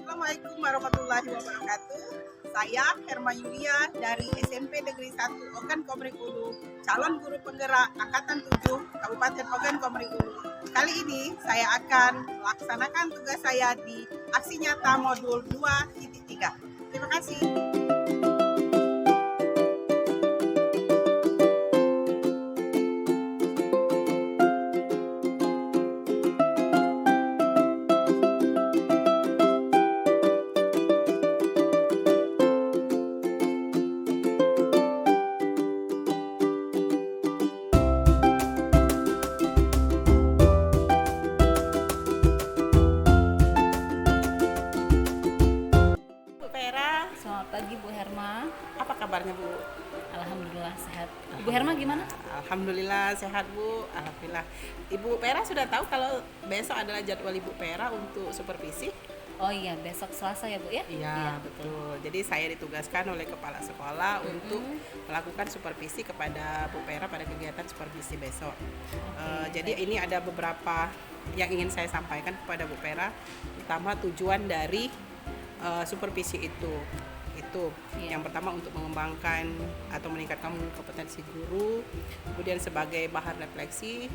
Assalamualaikum warahmatullahi wabarakatuh. Saya Herma Yulia dari SMP Negeri 1 Ogan Komering Ulu, calon guru penggerak Angkatan 7 Kabupaten Ogan Komering Ulu. Kali ini saya akan melaksanakan tugas saya di aksi nyata modul 2.3. Terima kasih. Bu Vera, Selamat pagi Bu Herma. apa kabarnya Bu? Alhamdulillah sehat. Bu Herma gimana? Alhamdulillah sehat Bu. Alhamdulillah. Ibu Vera sudah tahu kalau besok adalah jadwal Ibu Vera untuk supervisi? Oh iya, besok Selasa ya Bu ya? Iya, betul. Jadi saya ditugaskan oleh kepala sekolah untuk melakukan supervisi kepada Bu Vera pada kegiatan supervisi besok. Jadi ini ada beberapa yang ingin saya sampaikan kepada Bu Vera, pertama tujuan dari supervisi itu. Iya. Yang pertama untuk mengembangkan atau meningkatkan kompetensi guru, kemudian sebagai bahan refleksi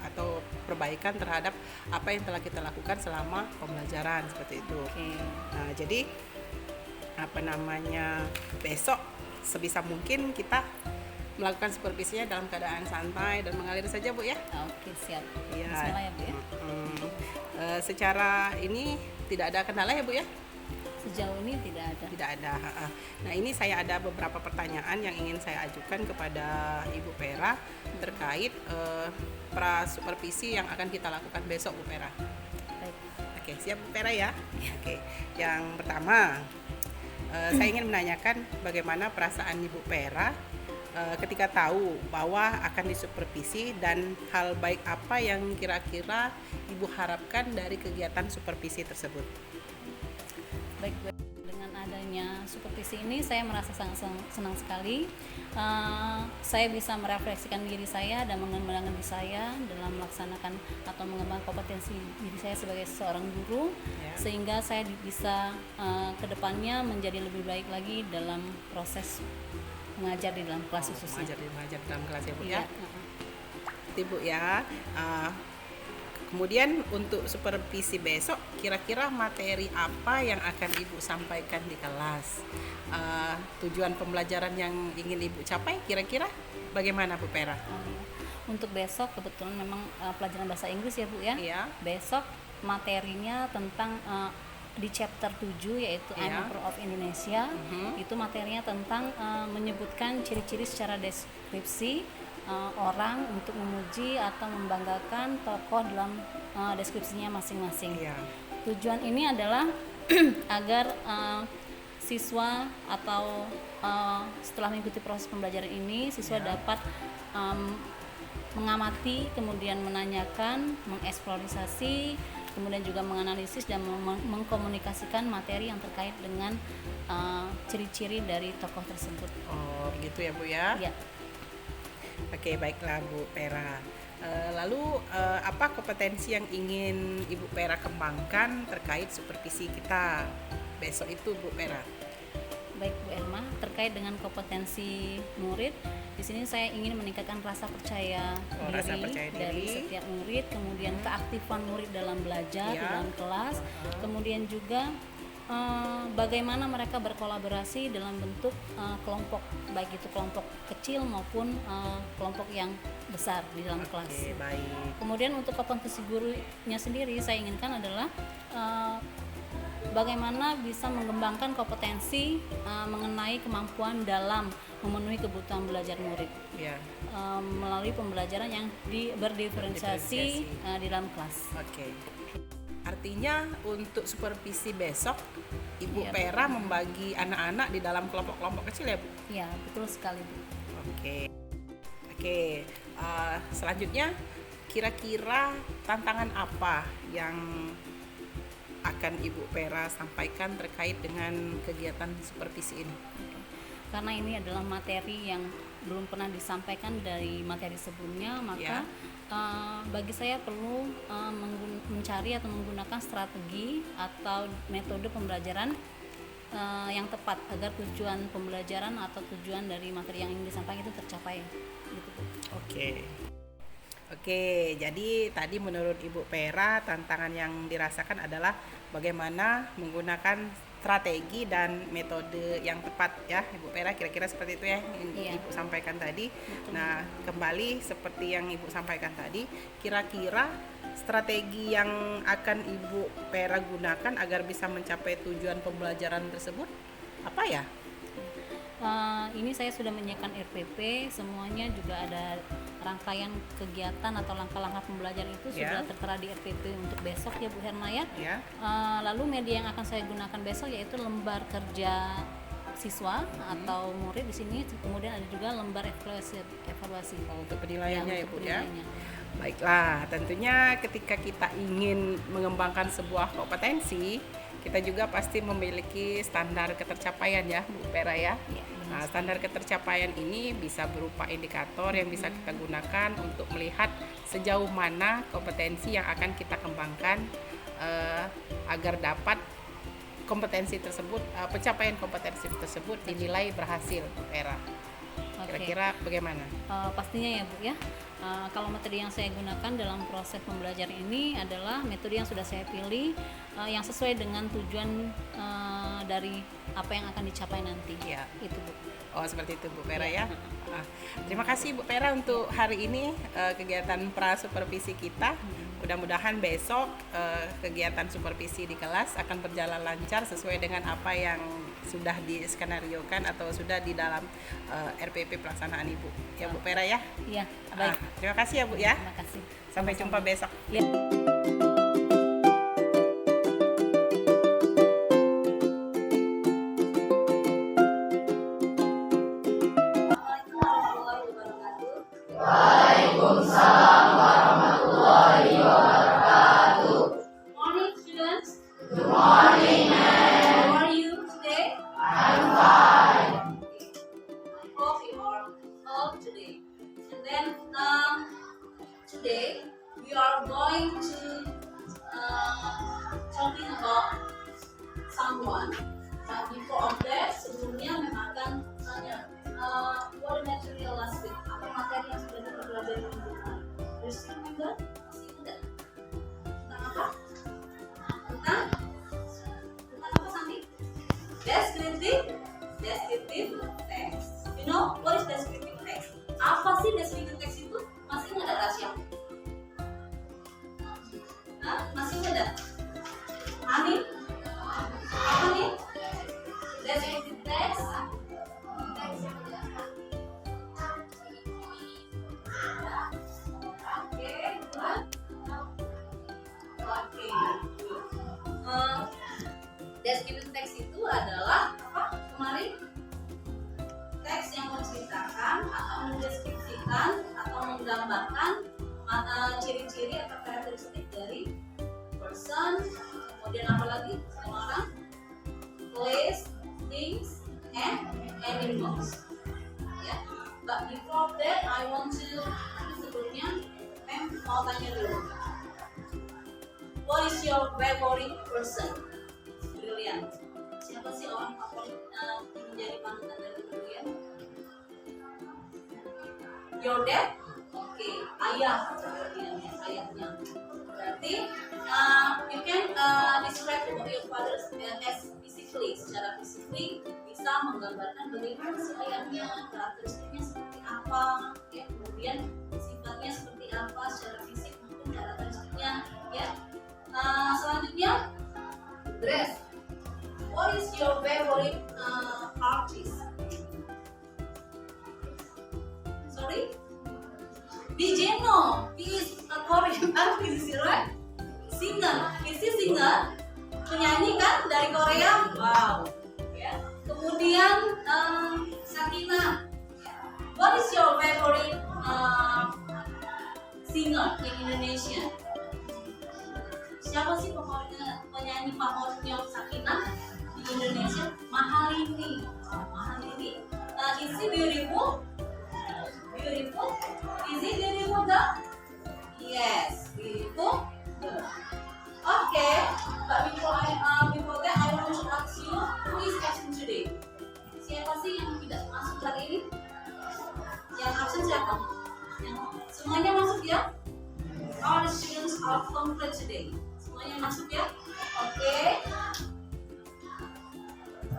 atau perbaikan terhadap apa yang telah kita lakukan selama pembelajaran seperti itu. Oke. Nah, jadi besok sebisa mungkin kita melakukan supervisinya dalam keadaan santai dan mengalir saja Bu ya. Oke, siap. Iya. Bismillah ya Bu ya. Secara ini tidak ada kendala ya Bu ya? Sejauh ini tidak ada. Tidak ada. Nah, ini saya ada beberapa pertanyaan yang ingin saya ajukan kepada Ibu Vera terkait pra supervisi yang akan kita lakukan besok Bu Vera. Baik. Oke, siap Bu Vera ya? Oke, yang pertama saya ingin menanyakan bagaimana perasaan Ibu Vera ketika tahu bahwa akan disupervisi dan hal baik apa yang kira-kira Ibu harapkan dari kegiatan supervisi tersebut. Baik Bu. Dengan adanya supervisi ini saya merasa sangat senang sekali. Saya bisa merefleksikan diri saya dan mengembangkan diri saya dalam melaksanakan atau mengembangkan kompetensi diri saya sebagai seorang guru, Ya. sehingga saya bisa kedepannya menjadi lebih baik lagi dalam proses mengajar di dalam kelas khususnya. Mengajar dalam kelas ya Bu Iya. ya. Itu Bu ya. Kemudian untuk supervisi besok, kira-kira materi apa yang akan Ibu sampaikan di kelas? Tujuan pembelajaran yang ingin Ibu capai, kira-kira bagaimana Bu Vera? Untuk besok kebetulan memang pelajaran bahasa Inggris ya Bu ya. Iya. Besok materinya tentang di chapter 7 yaitu I'm Iya. a Pro of Indonesia. Itu materinya tentang menyebutkan ciri-ciri secara deskripsi orang untuk memuji atau membanggakan tokoh dalam deskripsinya masing-masing. Iya. Tujuan ini adalah agar siswa atau setelah mengikuti proses pembelajaran ini siswa Ya. dapat mengamati, kemudian menanyakan, mengeksplorasi, kemudian juga menganalisis dan mengkomunikasikan materi yang terkait dengan ciri-ciri dari tokoh tersebut. Oh, gitu ya Bu ya. Ya. Oke, baiklah Bu Vera. Lalu apa kompetensi yang ingin Ibu Vera kembangkan terkait supervisi kita besok itu Bu Vera? Baik Bu Erma, terkait dengan kompetensi murid, di sini saya ingin meningkatkan rasa percaya Rasa percaya dari diri. setiap murid, kemudian keaktifan murid dalam belajar di Ya. dalam kelas, kemudian juga bagaimana mereka berkolaborasi dalam bentuk kelompok, baik itu kelompok kecil maupun kelompok yang besar di dalam kelas. Oke, baik. Kemudian untuk kompetensi gurunya sendiri saya inginkan adalah bagaimana bisa mengembangkan kompetensi mengenai kemampuan dalam memenuhi kebutuhan belajar murid Ya. melalui pembelajaran yang berdiferensiasi di dalam kelas. Oke. Artinya untuk supervisi besok Ibu Iya. Vera membagi anak-anak di dalam kelompok-kelompok kecil ya Bu? Ya, betul sekali Bu. Oke. Oke. Selanjutnya kira-kira tantangan apa yang akan Ibu Vera sampaikan terkait dengan kegiatan supervisi ini? Karena ini adalah materi yang belum pernah disampaikan dari materi sebelumnya, maka bagi saya perlu mencari atau menggunakan strategi atau metode pembelajaran yang tepat agar tujuan pembelajaran atau tujuan dari materi yang ingin disampaikan itu tercapai gitu. Oke, jadi tadi menurut Ibu Pera tantangan yang dirasakan adalah bagaimana menggunakan strategi dan metode yang tepat ya Ibu Pera, kira-kira seperti itu ya yang Ibu sampaikan tadi. Betul. Nah, kembali seperti yang Ibu sampaikan tadi, kira-kira strategi yang akan Ibu Pera gunakan agar bisa mencapai tujuan pembelajaran tersebut apa ya? Ini saya sudah menyiapkan RPP, semuanya juga ada rangkaian kegiatan atau langkah-langkah pembelajaran itu sudah tertera di RPP untuk besok ya Bu Herna ya. Lalu media yang akan saya gunakan besok yaitu lembar kerja siswa atau murid di sini, kemudian ada juga lembar evaluasi. Untuk penilaiannya ya Bu ya. Baiklah, tentunya ketika kita ingin mengembangkan sebuah kompetensi, kita juga pasti memiliki standar ketercapaian ya Bu Pera ya. Nah, standar ketercapaian ini bisa berupa indikator yang bisa kita gunakan untuk melihat sejauh mana kompetensi yang akan kita kembangkan agar dapat kompetensi tersebut, pencapaian kompetensi tersebut dinilai berhasil Bu Pera. Kira-kira bagaimana? Pastinya ya Bu ya. Kalau materi yang saya gunakan dalam proses pembelajaran ini adalah metode yang sudah saya pilih yang sesuai dengan tujuan dari apa yang akan dicapai nanti. Ya. Itu Bu. Oh seperti itu Bu Pera ya. Terima kasih Bu Pera untuk hari ini kegiatan pra-supervisi kita. Mudah-mudahan besok kegiatan supervisi di kelas akan berjalan lancar sesuai dengan apa yang sudah diskenariokan atau sudah di dalam RPP pelaksanaan Ibu. Ya Bu Pera ya. Iya, baik. Terima kasih ya Bu ya. Terima kasih. Sampai jumpa besok. Ya. Waalaikumsalam warahmatullahi wabarakatuh. Morning students. Good morning, ma'am. How are you today? I'm fine. I hope you are all today. And then today we are going to talking about someone. But before of that, sebelumnya memang akan tanya what material last week. Apa materi yang sudah kita pelajari minggu kemarin? Do you still remember? Masih ingat? Tentang apa? Tentang apa Santi? Descriptive text. You know what is descriptive text? Apa sih descriptive text itu? Masih nggak ada Rasya? Masih nggak ada? Amin? Apa nih? Descriptive text. Descriptive text itu adalah apa? Kemarin teks yang menceritakan atau mendeskripsikan atau menggambarkan ciri-ciri atau karakteristik dari person, kemudian apa lagi? Orang, place, things, and animals. Ya. But before that, I want to sebelumnya, mau tanya dulu. What is your favorite person? Brilliant. Siapa sih orang favorit menjadi panutan dari Brilliant? Your dad? Oke, ayah. Ayahnya. Berarti you can describe about your father as physically. Secara physically bisa menggambarkan bagaimana si ayahnya, karakteristiknya seperti apa, ya, kemudian sifatnya seperti apa secara fisik maupun karakteristiknya, ya. Selanjutnya dress. What is your favorite artist? Sorry? DJ No. He is a Korean artist, right? Singer. Is he singer? Penyanyi kan dari Korea? Wow. Ya. Kemudian Sakina. What is your favorite singer in Indonesia? Siapa sih penyanyi favoritnya Sakina di Indonesia? Mahalini. Is she beautiful? beautiful? Is it beautiful girl? Yes, beautiful girl. Okay, but before that I want to ask you, who is absent today? Siapa sih yang tidak masuk hari ini? Yang absen siapa? Semuanya masuk ya? All the students are complete today. Semuanya masuk ya? Okay.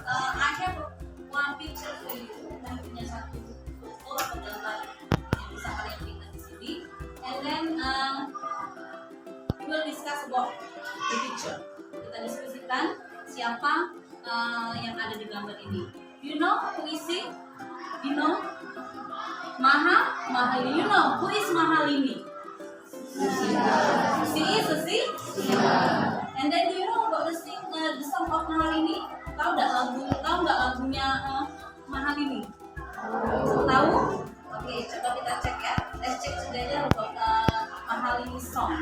I have one picture for you. Saya punya satu foto atau gambar yang bisa kalian lihat di sini. And then we will discuss about the picture. Kita diskusikan siapa yang ada di gambar ini. You know who is it? You know? Mahalini. You know who is Mahalini? She is a singer. And then do you know about the song of Mahalini? Tahu nggak lagunya Mahalini? Tahu? Oke, coba kita cek ya. Let's check together about Mahalini song.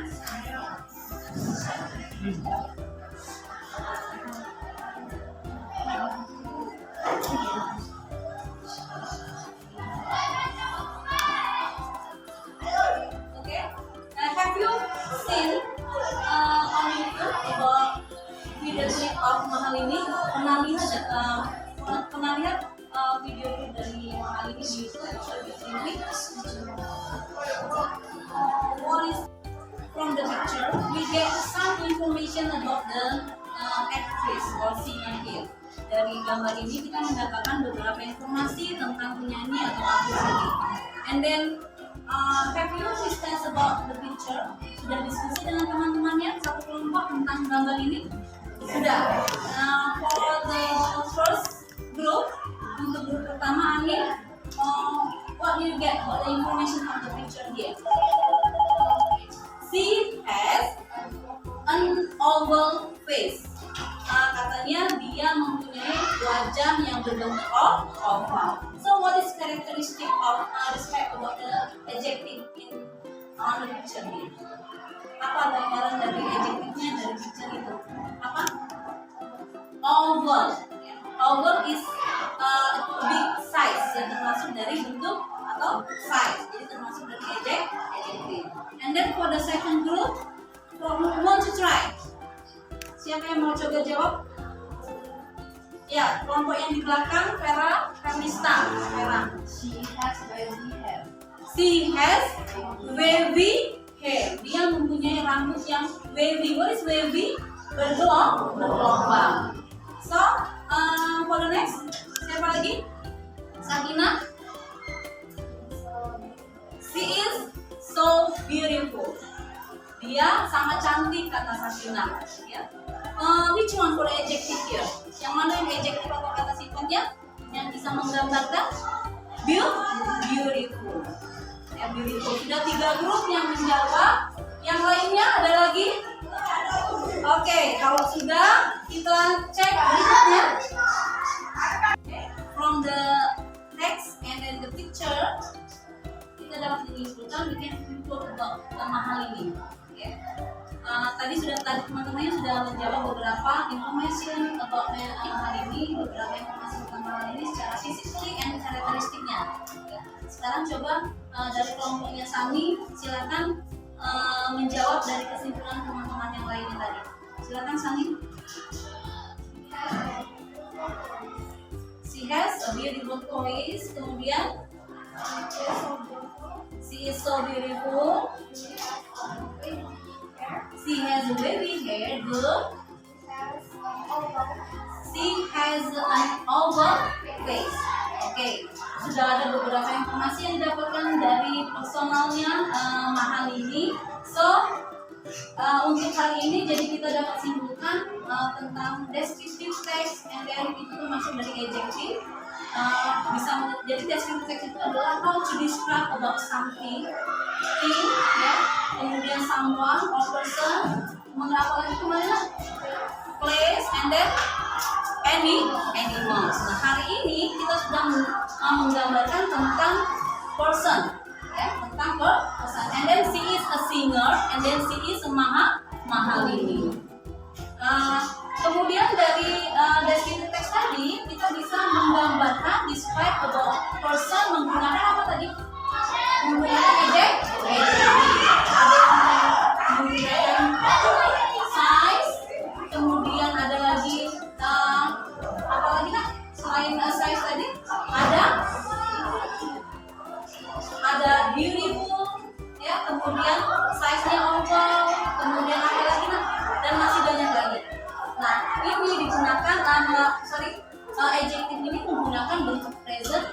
Okay. Have you seen on YouTube about video clip of Mahalini? Pernah lihat video clip dari Mahalini di YouTube? What is from the picture? We get some information about the actress or singer here. Dari gambar ini kita mendapatkan beberapa informasi tentang penyanyi atau aktris ini. And then have you discussed about the picture? Sudah diskusi dengan teman-temannya satu kelompok tentang gambar ini? Sudah. For the first group, untuk grup pertama ini, what do you get about the information of the picture here? She has an oval face. Katanya dia mempunyai wajah yang berbentuk oval. So what is characteristic of describe about the adjective on the picture here? Apa gambaran dari adjektifnya dari picture itu? Apa? Oval. Oval is big size, yang termasuk dari bentuk atau size. Jadi termasuk dari adjective. And then for the second group, who want to try? Siapa yang mau coba jawab? Ya, kelompok yang di belakang, Fernista. She has wavy hair. She has wavy hair. Dia mempunyai rambut yang wavy. What is wavy? Bergelombang. So, for the next, siapa lagi? Sakina. She is so beautiful. Dia sangat cantik, kata Sakina. Ya. Which one for the adjective here? Yang mana yang adjective atau kata sifatnya yang bisa menggambarkan beautiful? Ya, beautiful. Sudah 3 grup yang menjawab. Yang lainnya ada lagi? Oke, kalau sudah kita cek berikutnya. From the text and then the picture, kita dapat menyimpulkan we can conclude about Mahalini. Okay. Tadi teman-temannya sudah menjawab beberapa information about Mahalini, beberapa informasi tentang Mahalini secara physically and karakteristiknya. Sekarang coba dari kelompoknya Sami, silakan menjawab dari kesimpulan teman-teman yang lainnya tadi. Silakan Sami. She has a beautiful face. Kemudian she is so beautiful. She has wavy hair. Good. She has an oval face. Oke, sudah ada beberapa informasi yang didapatkan dari personalnya Mahalini. So, untuk hari ini jadi kita dapat simpulkan tentang descriptive text and then itu termasuk dari adjective. Bisa jadi descriptive text itu adalah how to describe about something, thing, ya, kemudian someone or person, mengapa itu mana, place, and then animals. Nah, hari ini kita sudah menggambarkan tentang person, ya, tentang person. And then she is a singer, and then she is a Mahalini. Kemudian dari descriptive text tadi kita bisa menggambarkan describe about person menggunakan apa tadi? menggunakan eject, menggunakan size, kemudian ada lagi apa lagi Kak? Selain size tadi ada beautiful ya, kemudian size-nya oval, kemudian apa lagi Nak? Dan masih banyak lagi. Nah, ini digunakan adjective ini menggunakan bentuk present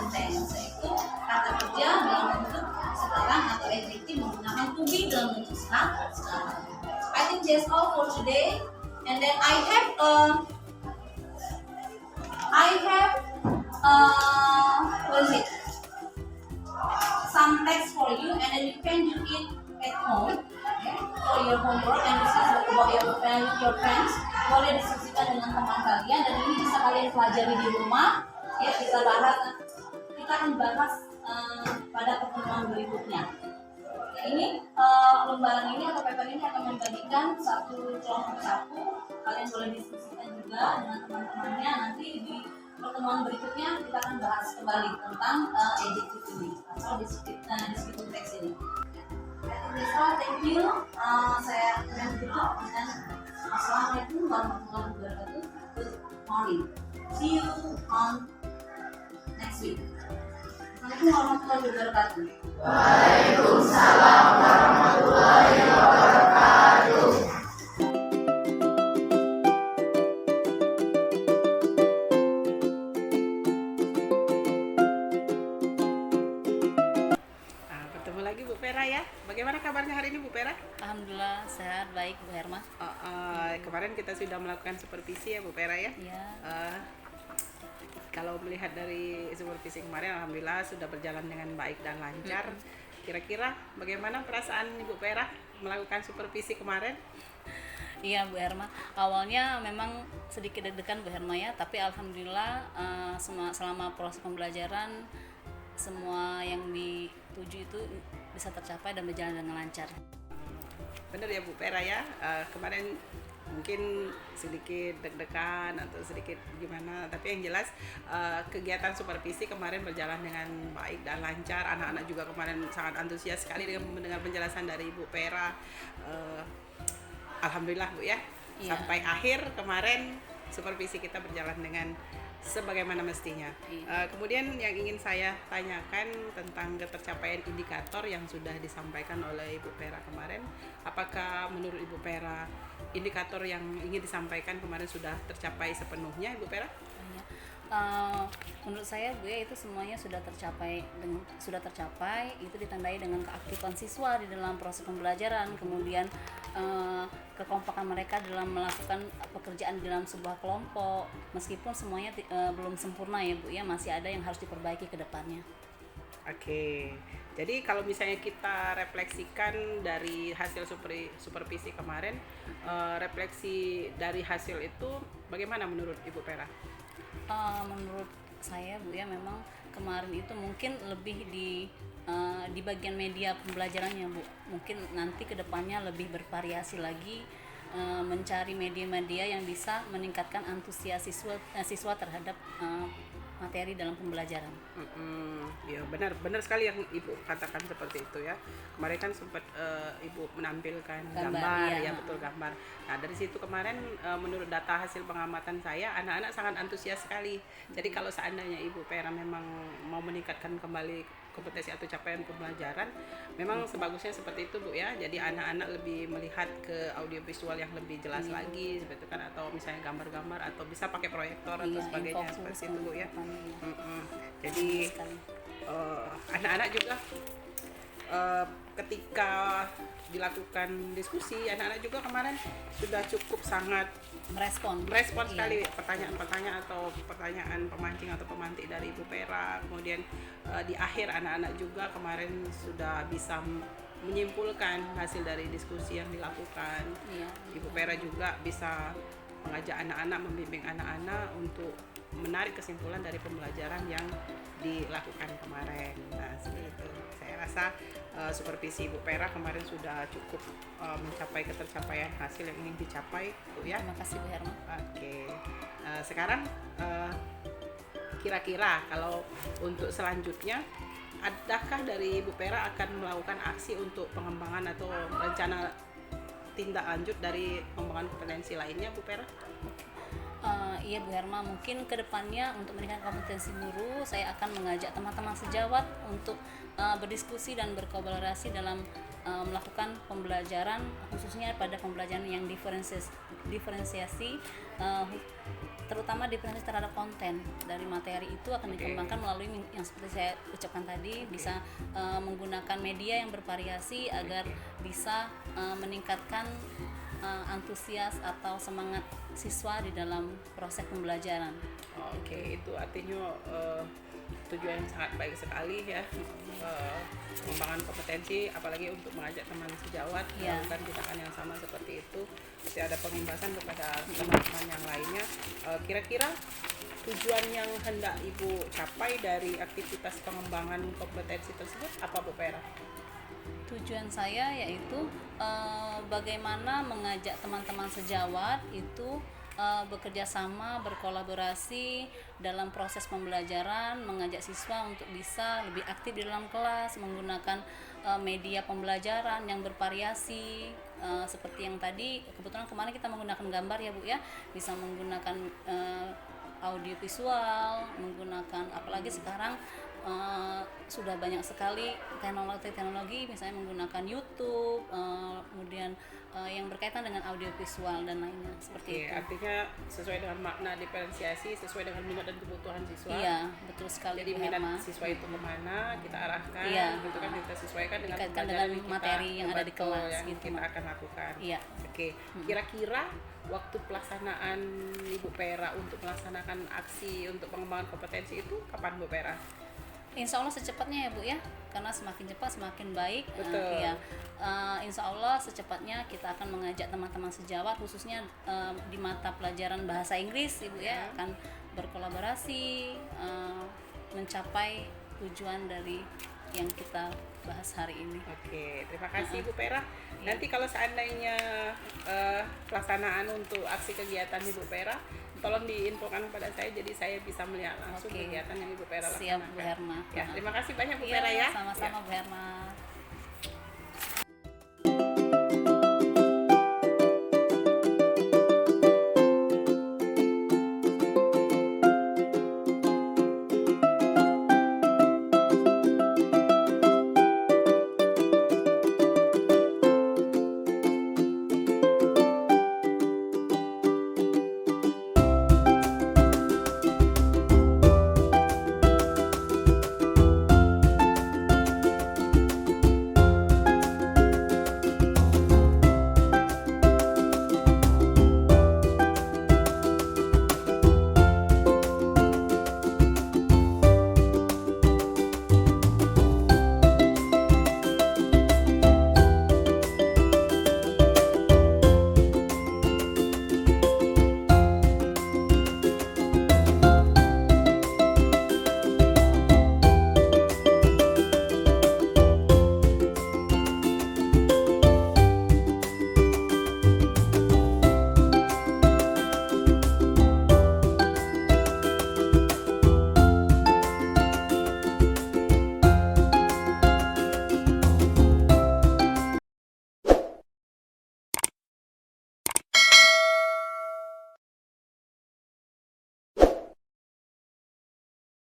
tense, yaitu kata kerja dalam bentuk sekarang atau adjective menggunakan to be dalam bentuk sekarang. I think that's all for today. And then I have what is it? Some text for you, and then you can do it at home, okay, for your homework, and this is about your friends. Boleh diskusikan dengan teman kalian, dan ini bisa kalian pelajari di rumah. Ya, kita akan bahas pada pertemuan berikutnya. Ya, ini lembaran ini atau paper ini akan membagikan satu kelompok satu. Kalian boleh diskusikan juga dengan teman-temannya. Nanti di pertemuan berikutnya kita akan bahas kembali tentang adjective ini atau descriptive text ini. Thank you. Saya akan tutup dan assalamualaikum warahmatullahi wabarakatuh. Good morning. See you on next week. Assalamualaikum warahmatullahi wabarakatuh. Waalaikumsalam warahmatullahi wabarakatuh. Bertemu lagi Bu Pera ya. Bagaimana kabarnya hari ini Bu Pera? Alhamdulillah sehat, baik Bu Herma. Kemarin kita sudah melakukan supervisi ya Bu Pera ya. Ya. Kalau melihat dari supervisi kemarin, alhamdulillah sudah berjalan dengan baik dan lancar. Kira-kira bagaimana perasaan Ibu Pera melakukan supervisi kemarin? Iya Bu Herma, awalnya memang sedikit deg-degan Bu Herma ya, tapi alhamdulillah selama proses pembelajaran semua yang dituju itu bisa tercapai dan berjalan dengan lancar. Benar ya Bu Pera ya, kemarin mungkin sedikit deg-degan atau sedikit gimana, tapi yang jelas kegiatan supervisi kemarin berjalan dengan baik dan lancar. Anak-anak juga kemarin sangat antusias sekali dengan mendengar penjelasan dari Ibu Pera. Alhamdulillah Bu ya, Iya. sampai akhir kemarin supervisi kita berjalan dengan sebagaimana mestinya. Kemudian yang ingin saya tanyakan tentang ketercapaian indikator yang sudah disampaikan oleh Ibu Pera kemarin. Apakah menurut Ibu Pera indikator yang ingin disampaikan kemarin sudah tercapai sepenuhnya Ibu Pera? Menurut saya Bu ya, itu semuanya sudah tercapai itu ditandai dengan keaktifan siswa di dalam proses pembelajaran, kemudian kekompakan mereka dalam melakukan pekerjaan di dalam sebuah kelompok, meskipun semuanya belum sempurna ya Bu ya, masih ada yang harus diperbaiki ke depannya. Oke. Jadi kalau misalnya kita refleksikan dari hasil supervisi kemarin, refleksi dari hasil itu bagaimana menurut Ibu Pera? Menurut saya Bu ya, memang kemarin itu mungkin lebih di bagian media pembelajarannya Bu. Mungkin nanti kedepannya lebih bervariasi lagi, mencari media-media yang bisa meningkatkan antusias siswa terhadap materi dalam pembelajaran. Ya benar sekali yang Ibu katakan seperti itu ya. Kemarin kan sempat Ibu menampilkan gambar iya. ya, betul gambar. Nah dari situ kemarin menurut data hasil pengamatan saya, anak-anak sangat antusias sekali. Jadi kalau seandainya Ibu Pera memang mau meningkatkan kembali kompetensi atau capaian pembelajaran, memang sebagusnya seperti itu Bu ya. Jadi anak-anak lebih melihat ke audiovisual yang lebih jelas lagi seperti itu kan, atau misalnya gambar-gambar atau bisa pakai proyektor atau sebagainya seperti itu Bu ya. Jadi anak-anak juga ketika dilakukan diskusi, anak-anak juga kemarin sudah cukup sangat merespon sekali pertanyaan-pertanyaan atau pertanyaan pemancing atau pemantik dari Ibu Pera. Kemudian di akhir anak-anak juga kemarin sudah bisa menyimpulkan hasil dari diskusi yang dilakukan. Ibu Pera juga bisa mengajak anak-anak, membimbing anak-anak untuk menarik kesimpulan dari pembelajaran yang dilakukan kemarin. Nah, seperti itu. Saya rasa supervisi Ibu Pera kemarin sudah cukup mencapai ketercapaian hasil yang ingin dicapai, Bu ya. Terima kasih Bu Herma. Oke. Sekarang kira-kira kalau untuk selanjutnya adakah dari Bu Pera akan melakukan aksi untuk pengembangan atau rencana tindak lanjut dari pengembangan kompetensi lainnya, Bu Pera? Iya Bu Herma, mungkin kedepannya untuk meningkatkan kompetensi guru, saya akan mengajak teman-teman sejawat untuk berdiskusi dan berkolaborasi dalam melakukan pembelajaran, khususnya pada pembelajaran yang diferensiasi, terutama diferensiasi terhadap konten dari materi itu akan dikembangkan melalui yang seperti saya ucapkan tadi, bisa menggunakan media yang bervariasi agar bisa meningkatkan antusias atau semangat siswa di dalam proses pembelajaran. Oke, itu artinya tujuan yang sangat baik sekali ya, pengembangan kompetensi, apalagi untuk mengajak teman sejawat melakukan tindakan yang sama seperti itu, pasti ada pengimbasan kepada teman-teman yang lainnya. Kira-kira tujuan yang hendak Ibu capai dari aktivitas pengembangan kompetensi tersebut apa, Bu Pera? Tujuan saya yaitu bagaimana mengajak teman-teman sejawat itu bekerja sama, berkolaborasi dalam proses pembelajaran, mengajak siswa untuk bisa lebih aktif di dalam kelas, menggunakan media pembelajaran yang bervariasi, seperti yang tadi kebetulan kemarin kita menggunakan gambar ya Bu ya, bisa menggunakan audio visual, menggunakan apalagi sekarang sudah banyak sekali teknologi misalnya menggunakan YouTube, kemudian yang berkaitan dengan audio visual dan lainnya seperti itu. Artinya sesuai dengan makna diferensiasi, sesuai dengan minat dan kebutuhan siswa. Iya, betul sekali. Jadi minat siswa itu kemana kita arahkan, gitu kan, kita sesuaikan dengan materi yang ada di kelas yang gitu, kita akan lakukan. Iya. Oke. Kira-kira waktu pelaksanaan Ibu Pera untuk melaksanakan aksi untuk pengembangan kompetensi itu kapan, Bu Pera? Insya Allah secepatnya ya Bu ya, karena semakin cepat semakin baik. Betul. Insya Allah secepatnya kita akan mengajak teman-teman sejawat khususnya di mata pelajaran bahasa Inggris Ibu ya, akan berkolaborasi mencapai tujuan dari yang kita bahas hari ini. Oke, terima kasih Bu Pera. Nanti kalau seandainya pelaksanaan untuk aksi kegiatan Ibu Pera, tolong diinfokan kepada saya jadi saya bisa melihat langsung kegiatan yang Ibu Pera lakukan. Siap Bu Herma. Ya, terima kasih banyak Bu Pera ya. Sama-sama Bu Herma.